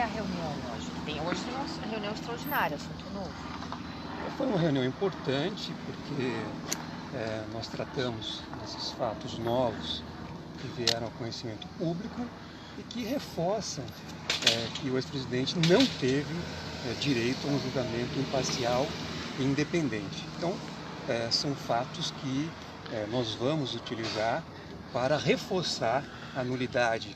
reunião hoje? Hoje tem uma reunião extraordinária, assunto novo. Foi uma reunião importante porque nós tratamos desses fatos novos que vieram ao conhecimento público e que reforçam que o ex-presidente não teve direito a um julgamento imparcial e independente. Então, são fatos que nós vamos utilizar para reforçar a nulidade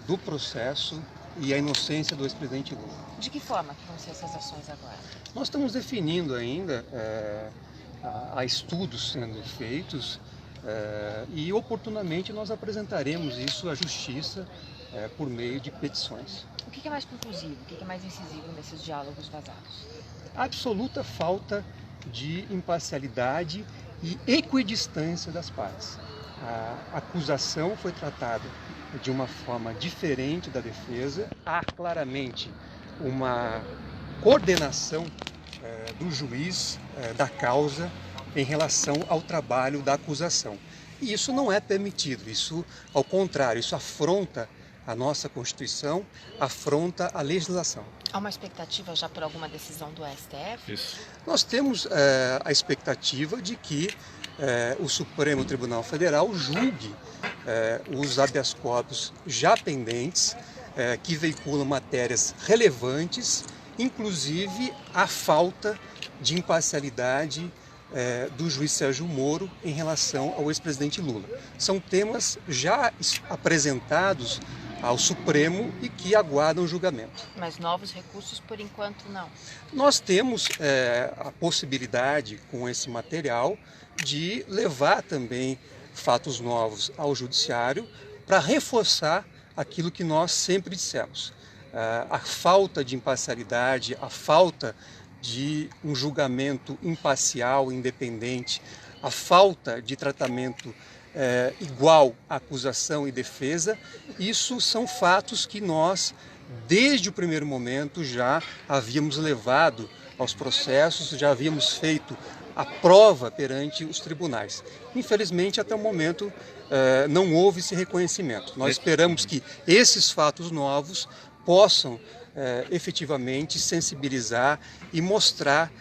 do processo e a inocência do ex-presidente Lula. De que forma que vão ser essas ações agora? Nós estamos definindo ainda, há estudos sendo feitos e oportunamente nós apresentaremos isso à Justiça por meio de petições. O que é mais conclusivo, o que é mais incisivo nesses diálogos vazados? A absoluta falta de imparcialidade e equidistância das partes. A acusação foi tratada de uma forma diferente da defesa. Há claramente uma coordenação do juiz da causa em relação ao trabalho da acusação. E isso não é permitido, isso, ao contrário, isso afronta a nossa Constituição, afronta a legislação. Há uma expectativa já por alguma decisão do STF? Isso. Nós temos a expectativa de que o Supremo Tribunal Federal julgue os habeas corpus já pendentes, que veiculam matérias relevantes, inclusive a falta de imparcialidade do juiz Sérgio Moro em relação ao ex-presidente Lula. São temas já apresentados ao Supremo e que aguardam julgamento. Mas novos recursos, por enquanto, não? Nós temos a possibilidade, com esse material, de levar também fatos novos ao Judiciário para reforçar aquilo que nós sempre dissemos. A falta de imparcialidade, a falta de um julgamento imparcial, independente, a falta de tratamento igual à acusação e defesa, isso são fatos que nós, desde o primeiro momento, já havíamos levado aos processos, já havíamos feito a prova perante os tribunais. Infelizmente, até o momento, não houve esse reconhecimento. Nós esperamos que esses fatos novos possam efetivamente sensibilizar e mostrar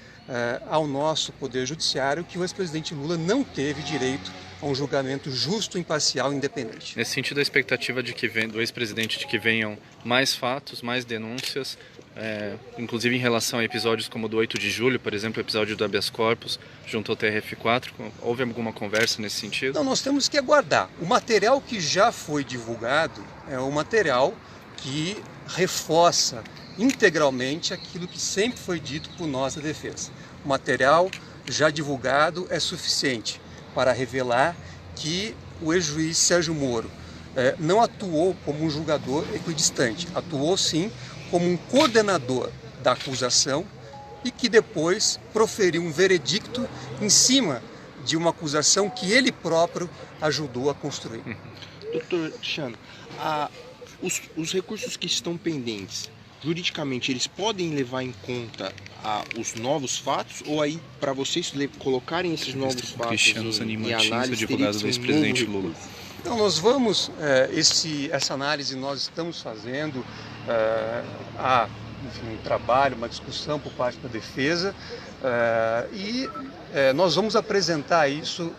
ao nosso Poder Judiciário que o ex-presidente Lula não teve direito a um julgamento justo, imparcial e independente. Nesse sentido, a expectativa do ex-presidente de que venham mais fatos, mais denúncias, inclusive em relação a episódios como o do 8 de julho, por exemplo, o episódio do habeas corpus junto ao TRF4, houve alguma conversa nesse sentido? Não, nós temos que aguardar. O material que já foi divulgado é um material que reforça integralmente aquilo que sempre foi dito por nossa defesa. O material já divulgado é suficiente para revelar que o ex-juiz Sérgio Moro não atuou como um julgador equidistante, atuou sim como um coordenador da acusação e que depois proferiu um veredicto em cima de uma acusação que ele próprio ajudou a construir. Doutor Cristiano, os recursos que estão pendentes, juridicamente, eles podem levar em conta os novos fatos, ou aí, para vocês colocarem esses novos fatos em análise, advogado do ex-presidente Lula? Então, nós vamos, essa análise nós estamos fazendo, há um trabalho, uma discussão por parte da defesa, e nós vamos apresentar isso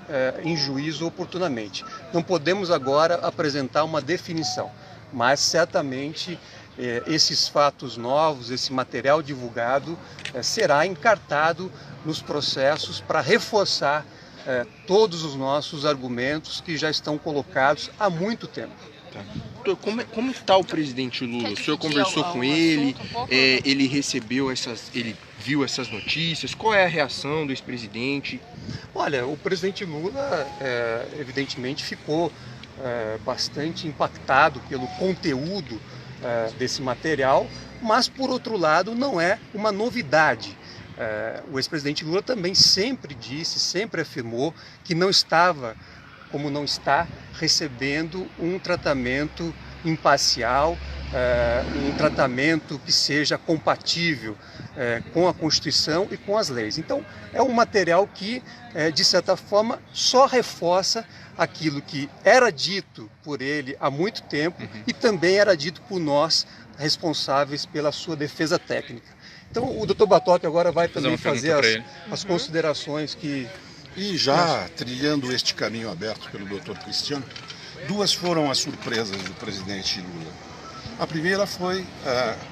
em juízo oportunamente. Não podemos agora apresentar uma definição, mas certamente esses fatos novos, esse material divulgado será encartado nos processos para reforçar todos os nossos argumentos que já estão colocados há muito tempo. Tá. Doutor, como está o presidente Lula? O senhor conversou com ele, ele ele viu essas notícias, qual é a reação do ex-presidente? Olha, o presidente Lula evidentemente ficou bastante impactado pelo conteúdo desse material, mas por outro lado não é uma novidade. O ex-presidente Lula também sempre disse, sempre afirmou que não estava, como não está, recebendo um tratamento imparcial, um tratamento que seja compatível com a Constituição e com as leis. Então, é um material que, de certa forma, só reforça aquilo que era dito por ele há muito tempo e também era dito por nós responsáveis pela sua defesa técnica. Então o Dr. Batocchi agora vai também fazer as considerações que... E já trilhando este caminho aberto pelo Dr. Cristiano, duas foram as surpresas do presidente Lula. A primeira foi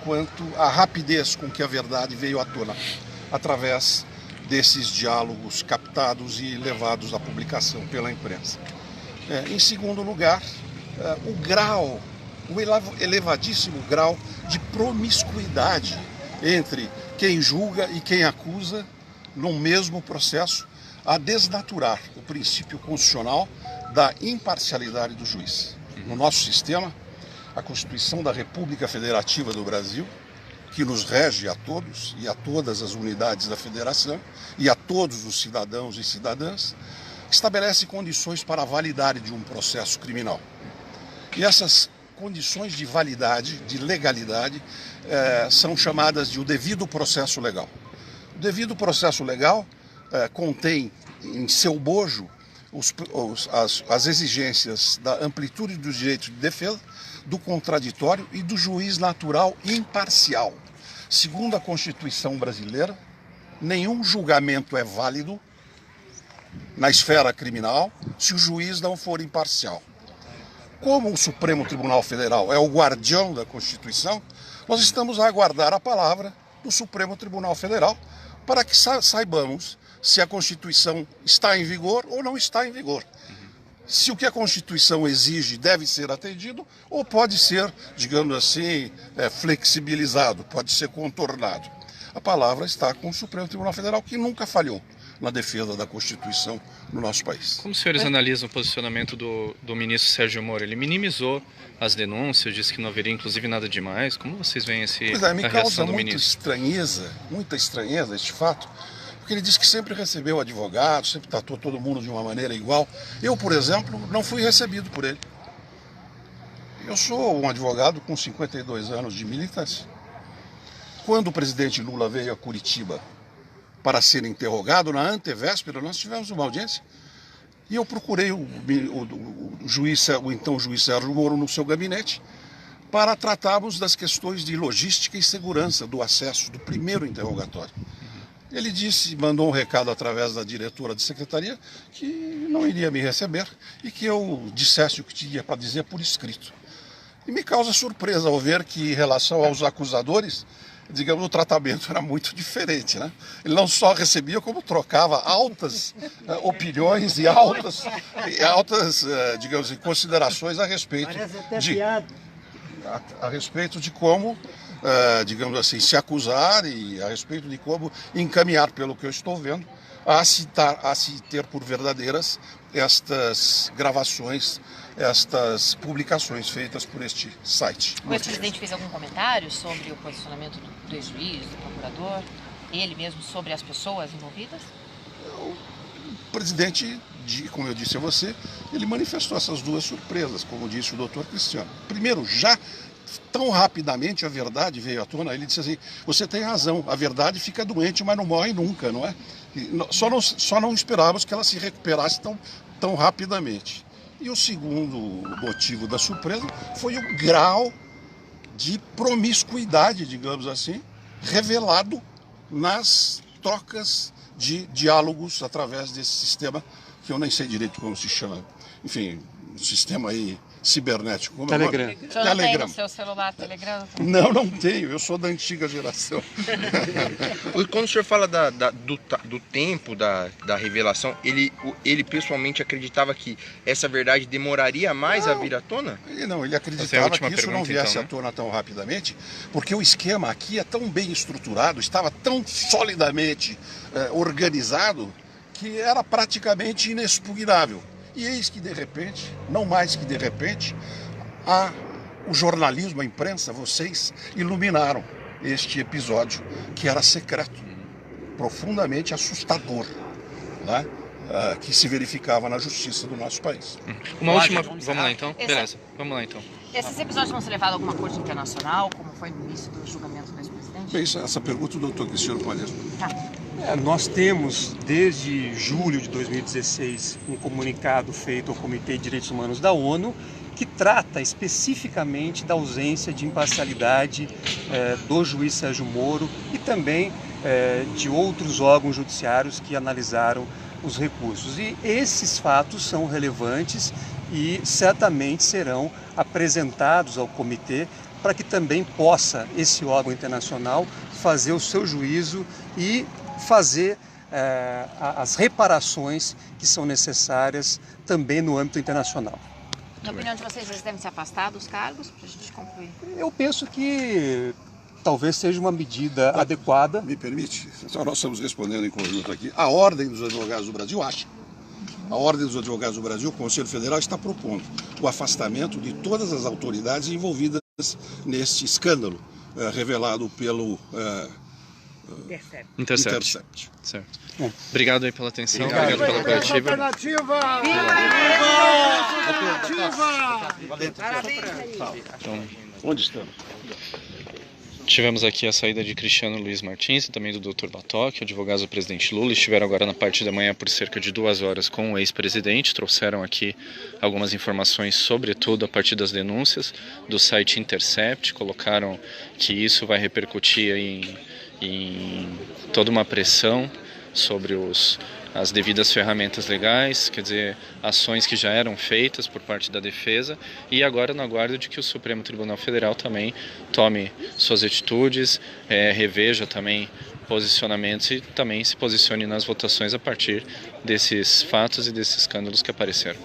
quanto à rapidez com que a verdade veio à tona, através desses diálogos captados e levados à publicação pela imprensa. Em segundo lugar, o elevadíssimo grau de promiscuidade entre quem julga e quem acusa no mesmo processo, a desnaturar o princípio constitucional da imparcialidade do juiz. No nosso sistema, a Constituição da República Federativa do Brasil, que nos rege a todos e a todas as unidades da federação e a todos os cidadãos e cidadãs, estabelece condições para a validade de um processo criminal. E essas condições de validade, de legalidade, são chamadas de o devido processo legal. O devido processo legal contém em seu bojo as exigências da amplitude dos direitos de defesa, do contraditório e do juiz natural imparcial. Segundo a Constituição brasileira, nenhum julgamento é válido na esfera criminal se o juiz não for imparcial. Como o Supremo Tribunal Federal é o guardião da Constituição, nós estamos a aguardar a palavra do Supremo Tribunal Federal para que saibamos se a Constituição está em vigor ou não está em vigor. Se o que a Constituição exige deve ser atendido ou pode ser, digamos assim, flexibilizado, pode ser contornado. A palavra está com o Supremo Tribunal Federal, que nunca falhou na defesa da Constituição no nosso país. Como os senhores analisam o posicionamento do ministro Sérgio Moro? Ele minimizou as denúncias, disse que não haveria inclusive nada demais. Como vocês veem a me reação causa do ministro? muita estranheza este fato, porque ele disse que sempre recebeu advogado, sempre tratou todo mundo de uma maneira igual. Eu, por exemplo, não fui recebido por ele. Eu sou um advogado com 52 anos de militância. Quando o presidente Lula veio a Curitiba para ser interrogado, na antevéspera, nós tivemos uma audiência e eu procurei o então juiz Sérgio Moro no seu gabinete para tratarmos das questões de logística e segurança do acesso do primeiro interrogatório. Ele mandou um recado através da diretora de secretaria que não iria me receber e que eu dissesse o que tinha para dizer por escrito. E me causa surpresa ao ver que, em relação aos acusadores, digamos, o tratamento era muito diferente, né? Ele não só recebia, como trocava altas opiniões e altas digamos, considerações a respeito de como, digamos assim, se acusar e a respeito de como encaminhar, pelo que eu estou vendo, a se ter por verdadeiras estas gravações, estas publicações feitas por este site. O ex-presidente fez algum comentário sobre o posicionamento do ex-juiz, do procurador, ele mesmo sobre as pessoas envolvidas? O presidente, como eu disse a você, ele manifestou essas duas surpresas, como disse o doutor Cristiano. Primeiro, já tão rapidamente a verdade veio à tona, ele disse assim: você tem razão, a verdade fica doente, mas não morre nunca, não é? Só não esperávamos que ela se recuperasse tão rapidamente. E o segundo motivo da surpresa foi o grau de promiscuidade, digamos assim, revelado nas trocas de diálogos através desse sistema, que eu nem sei direito como se chama, enfim, um sistema aí cibernético. Como Telegram. O senhor não tem no seu celular Telegram? Não tenho, eu sou da antiga geração. Quando o senhor fala do tempo da revelação, ele pessoalmente acreditava que essa verdade demoraria mais a vir à tona? Ele acreditava que isso não viesse à tona tão rapidamente, porque o esquema aqui é tão bem estruturado, estava tão solidamente organizado, que era praticamente inexpugnável. E eis que de repente, não mais que de repente, o jornalismo, a imprensa, vocês iluminaram este episódio que era secreto, profundamente assustador, né? Que se verificava na justiça do nosso país. Uma última... Vamos lá então? Beleza, vamos lá então. Esses episódios vão ser levados a alguma corte internacional, como foi no início do julgamento do ex-presidente? Essa pergunta o doutor Cristiano pode responder. Tá. Nós temos, desde julho de 2016, um comunicado feito ao Comitê de Direitos Humanos da ONU, que trata especificamente da ausência de imparcialidade do juiz Sérgio Moro e também de outros órgãos judiciários que analisaram os recursos. E esses fatos são relevantes e certamente serão apresentados ao comitê para que também possa esse órgão internacional fazer o seu juízo e fazer as reparações que são necessárias também no âmbito internacional. Na opinião de vocês, eles devem se afastar dos cargos para a gente concluir? Eu penso que talvez seja uma medida adequada. Me permite? Então nós estamos respondendo em conjunto aqui. A Ordem dos Advogados do Brasil acha. A Ordem dos Advogados do Brasil, o Conselho Federal, está propondo o afastamento de todas as autoridades envolvidas neste escândalo revelado pelo Intercept. Certo. Obrigado aí pela atenção, obrigado pela coletiva. Então, onde estamos? Tivemos aqui a saída de Cristiano Luiz Martins e também do Dr. Batoque, advogados do presidente Lula. Estiveram agora na parte da manhã por cerca de 2 horas com o ex-presidente. Trouxeram aqui algumas informações, sobretudo a partir das denúncias do site Intercept. Colocaram que isso vai repercutir em toda uma pressão sobre as devidas ferramentas legais, quer dizer, ações que já eram feitas por parte da defesa, e agora no aguardo de que o Supremo Tribunal Federal também tome suas atitudes, reveja também posicionamentos e também se posicione nas votações a partir desses fatos e desses escândalos que apareceram.